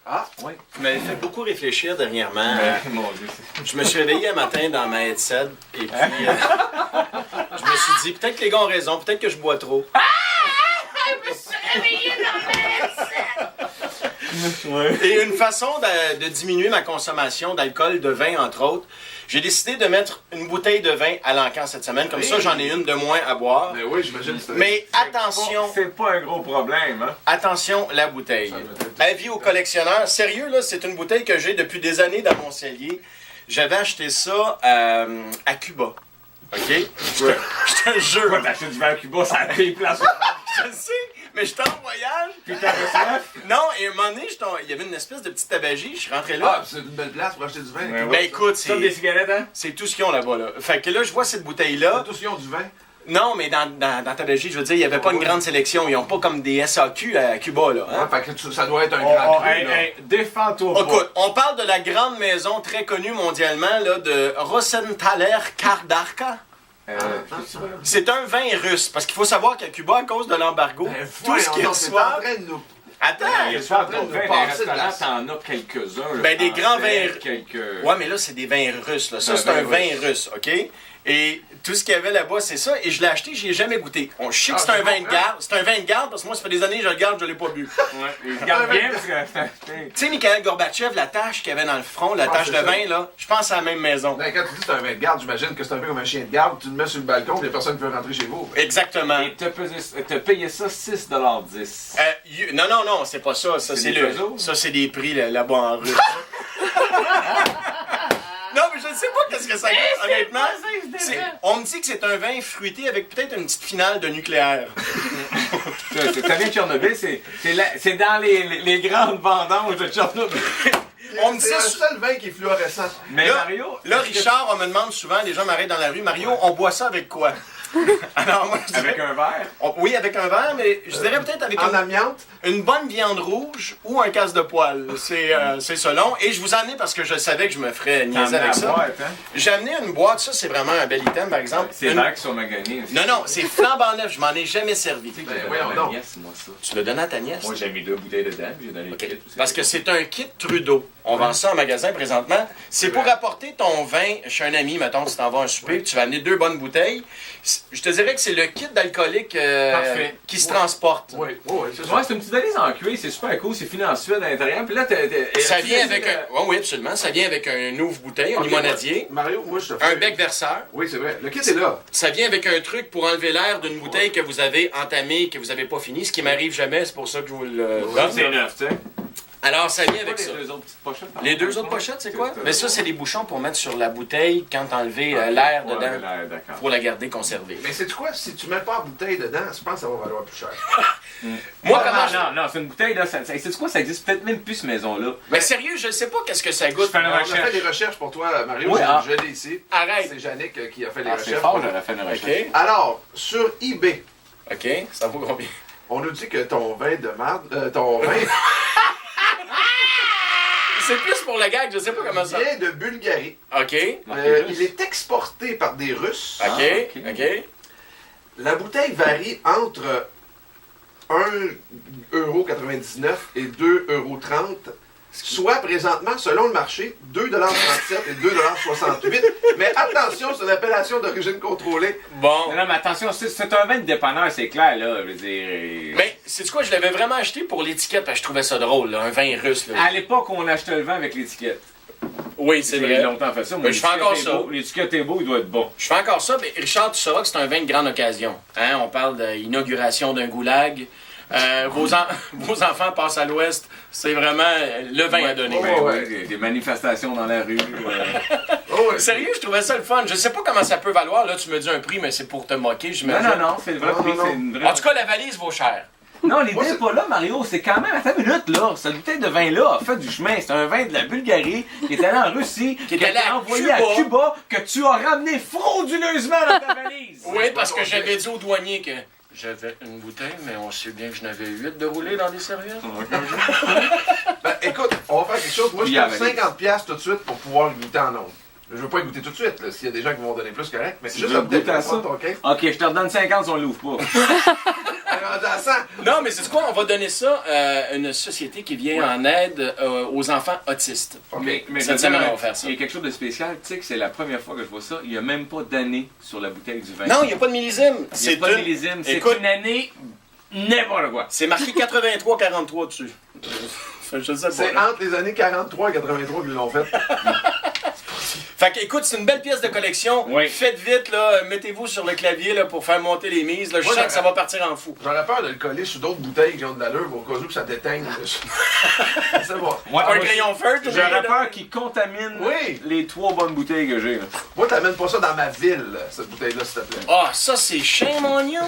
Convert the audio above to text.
Ah, oui. Vous m'avez fait beaucoup réfléchir dernièrement. Mon Dieu. Je me suis réveillé un matin dans ma headset et puis je me suis dit peut-être que les gars ont raison, peut-être que je bois trop. Je me suis réveillée dans ma headset. Et une façon de diminuer ma consommation d'alcool, de vin entre autres, j'ai décidé de mettre une bouteille de vin à l'encan cette semaine. Comme ça, j'en ai une de moins à boire. Mais oui, j'imagine que Mais attention, C'est pas un gros problème, hein? attention, la bouteille. Avis aux collectionneurs. Sérieux, là, c'est une bouteille que j'ai depuis des années dans mon cellier. J'avais acheté ça à Cuba. OK? Je te jure. Pourquoi t'achètes du vin à Cuba, ça a pris place? Je le sais, mais j'étais en voyage. Puis t'avais soif? Non, et à un moment donné, il y avait une espèce de petite tabagie. Je suis rentré Ah, là. c'est une belle place pour acheter du vin. Ouais, Ben écoute, Ça, des cigarettes, hein? c'est tout ce qu'ils ont là-bas. Là. Fait que là, je vois cette bouteille-là. Tous qui ont du vin. Non, mais dans tabagie, je veux dire, il n'y avait pas une grande sélection. Ils n'ont pas comme des SAQ à Cuba, là. Hein? Ah, fait que ça doit être un grand cru, hey, là. hey, défends-toi pas. Écoute, on parle de la grande maison très connue mondialement, là, de Rosenthaler Kardarka. C'est un vin russe, parce qu'il faut savoir qu'à Cuba, à cause de l'embargo, Ben, tout ce qu'ils voyons donc, t'es en reçoivent... train de nous... Attends! Il suis en train de nous passer de la- t'en as quelques-uns. Ben, des grands vins- Quelques... Ouais, mais là, c'est des vins russes. Là. Ça, Un c'est un vin vin russe, OK? Et tout ce qu'il y avait là-bas, c'est ça. Et je l'ai acheté, je l'ai jamais goûté. Je sais que c'est un vin de garde. C'est un vin de garde, parce que moi, ça fait des années que je le garde, je l'ai pas bu. Ouais, il regarde bien parce que... Tu sais, Mikhail Gorbatchev, la tache qu'il y avait dans le front, la tache de c'est ça. vin, là, je pense que c'est la même maison. Ben, quand tu dis que c'est un vin de garde, j'imagine que c'est un peu comme un chien de garde. Tu le mets sur le balcon, il y a personne qui veut rentrer chez vous. Exactement. Et t'as payé ça 6,10 $. Non, c'est pas ça. Ça, C'est c'est des le. pesos? Ça, c'est des prix là-bas en russe. Non, mais je ne sais pas qu'est-ce que ça goûte, honnêtement. On me dit que c'est un vin fruité avec peut-être une petite finale de nucléaire. T'as bien Tchernobyl, c'est dans les grandes vendanges de Tchernobyl. On me dit C'est ça. le seul vin qui est fluorescent. Mais Là, Mario... là, Richard, on me demande souvent, les gens m'arrêtent dans la rue, Mario, on boit ça avec quoi? Alors, moi, je dirais, Avec un verre? oui, avec un verre, mais je dirais peut-être avec En amiante. une bonne viande rouge ou un casse de poêle. C'est selon. Et je vous en ai parce que je savais que je me ferais niaiser avec ça. J'ai amené une boîte, ça c'est vraiment un bel item par exemple. C'est Une- vrai qu'ils sont maganés. Non, c'est flambant neuf, je m'en ai jamais servi. Tu sais que Ben, j'ai voyons donné à ma donc. nièce, moi, ça. Tu l'as donné à ta nièce? Moi, j'ai mis 2 bouteilles dedans, puis j'ai donné le Ok. kit aussi. Parce que c'est un kit Trudeau. On vend ça en magasin présentement. C'est pour apporter ton vin chez un ami, mettons, si t'en vas à un souper, tu vas amener 2 bonnes bouteilles. Je te dirais que c'est le kit d'alcoolique Parfait. qui se transporte. Oui, c'est ça. Ouais, c'est une petite valise en cuir, c'est super cool, c'est financier à l'intérieur. Puis là, Ça vient avec un. Oui, absolument. Ça vient avec un ouvre-bouteille, un Ok, limonadier, Mario, moi, je te fais... un bec verseur. Oui, c'est vrai. Le kit est là. Ça vient avec un truc pour enlever l'air d'une bouteille que vous avez entamée, que vous n'avez pas fini, ce qui m'arrive jamais, c'est pour ça que je vous le donne. C'est neuf, tu sais. Alors, ça vient Pas avec les ça. 2 autres petites pochettes. Les 2 autres pochettes, c'est quoi? Mais ça, c'est des bouchons pour mettre sur la bouteille quand t'enlever l'air Ouais, dedans l'air, d'accord. pour la garder conservée. Mais c'est quoi? Si tu mets pas la bouteille dedans, je pense que ça va valoir plus cher. Moi, Ah, comment je... non, c'est une bouteille, là. C'est quoi? Ça existe peut-être même plus, cette maison-là. Mais sérieux, je sais pas qu'est-ce que ça Je goûte. fais une On a recherche. fait des recherches pour toi, Mario. Oui, ah. Je l'ai ici. Arrête. C'est Yannick qui a fait les Ah, c'est recherches. fort, j'aurais fait une recherche. OK. Alors, sur eBay, OK. Ça vaut combien? on nous dit que ton vin de marde, ton vin C'est plus pour le gag, je sais pas comment ça... vient de Bulgarie. OK. Il est exporté par des Russes. OK. Ah, ok. OK. La bouteille varie entre 1,99 € et 2,30 €. Soit présentement, selon le marché, 2,37 $ et 2,68 $. Mais attention, c'est une appellation d'origine contrôlée. Bon. Non, mais attention, c'est un vin de dépanneur, c'est clair, là. Je veux dire. Mais, c'est quoi, je l'avais vraiment acheté pour l'étiquette parce que je trouvais ça drôle, là, un vin russe. Là. À l'époque, on achetait le vin avec l'étiquette. Oui, c'est J'ai vrai. longtemps fait ça. Mais je fais encore l'étiquette est ça. beau. L'étiquette est beau, il doit être bon. Je fais encore ça, mais Richard, tu sauras que c'est un vin de grande occasion. Hein? On parle d'inauguration d'un goulag. Vos enfants passent à l'ouest, c'est vraiment le vin à donner. Ouais, ouais. Des manifestations dans la rue. Oh, ouais. Sérieux, je trouvais ça le fun. Je sais pas comment ça peut valoir. Là, tu me dis un prix, mais c'est pour te moquer, Non, j'imagine. non, c'est le vrai Non, prix, non, c'est une vraie. En tout cas, la valise vaut cher. Non, l'idée Moi, n'est pas là, Mario. C'est quand même. Attends une minute, là. Cette bouteille de vin-là a fait du chemin. C'est un vin de la Bulgarie qui est allé en Russie, Qui est qui a allé été à envoyé Cuba. à Cuba, que tu as ramené frauduleusement dans ta valise. Oui, parce que j'avais dit au douanier que j'avais une bouteille, mais on sait bien que je n'avais 8 de rouler dans des serviettes. Ben, écoute, on va faire quelque chose. Moi, je Oui, donne avec- 50$ tout de suite pour pouvoir le goûter en ondes. Je veux pas y goûter tout de suite, là. S'il y a des gens qui vont donner plus, correct. Mais Tu juste veux un goûter petit à ça? ton caisse. Ok, je te redonne 50 si on l'ouvre pas. rendu à 100. Non, mais c'est quoi? On va donner ça à une société qui vient en aide aux enfants autistes. Mais Cette semaine, on va faire ça. il y a quelque chose de spécial, tu sais que c'est la première fois que je vois ça. Il n'y a même pas d'année sur la bouteille du vin. Non, il n'y a pas de millésime. il n'y a pas de millésime. C'est Écoute, une année n'importe quoi. c'est marqué 83-43 dessus. Je sais C'est pas. entre les années 43 et 83 qu'ils l'ont fait. Fait que, écoute, c'est une belle pièce de collection. Oui. Faites vite, là. Mettez-vous sur le clavier là, pour faire monter les mises. Là. Je Moi, sens que ça va partir en fou. J'aurais peur de le coller sur d'autres bouteilles qui ont de l'allure au cas où que ça t'éteigne. C'est bon. Moi, Pas un crayon feutre. j'aurais peur qu'il contamine Oui. les 3 bonnes bouteilles que j'ai. Là. Moi, t'amènes pas ça dans ma ville, cette bouteille-là, s'il te plaît. Ah, ça, c'est shame on you.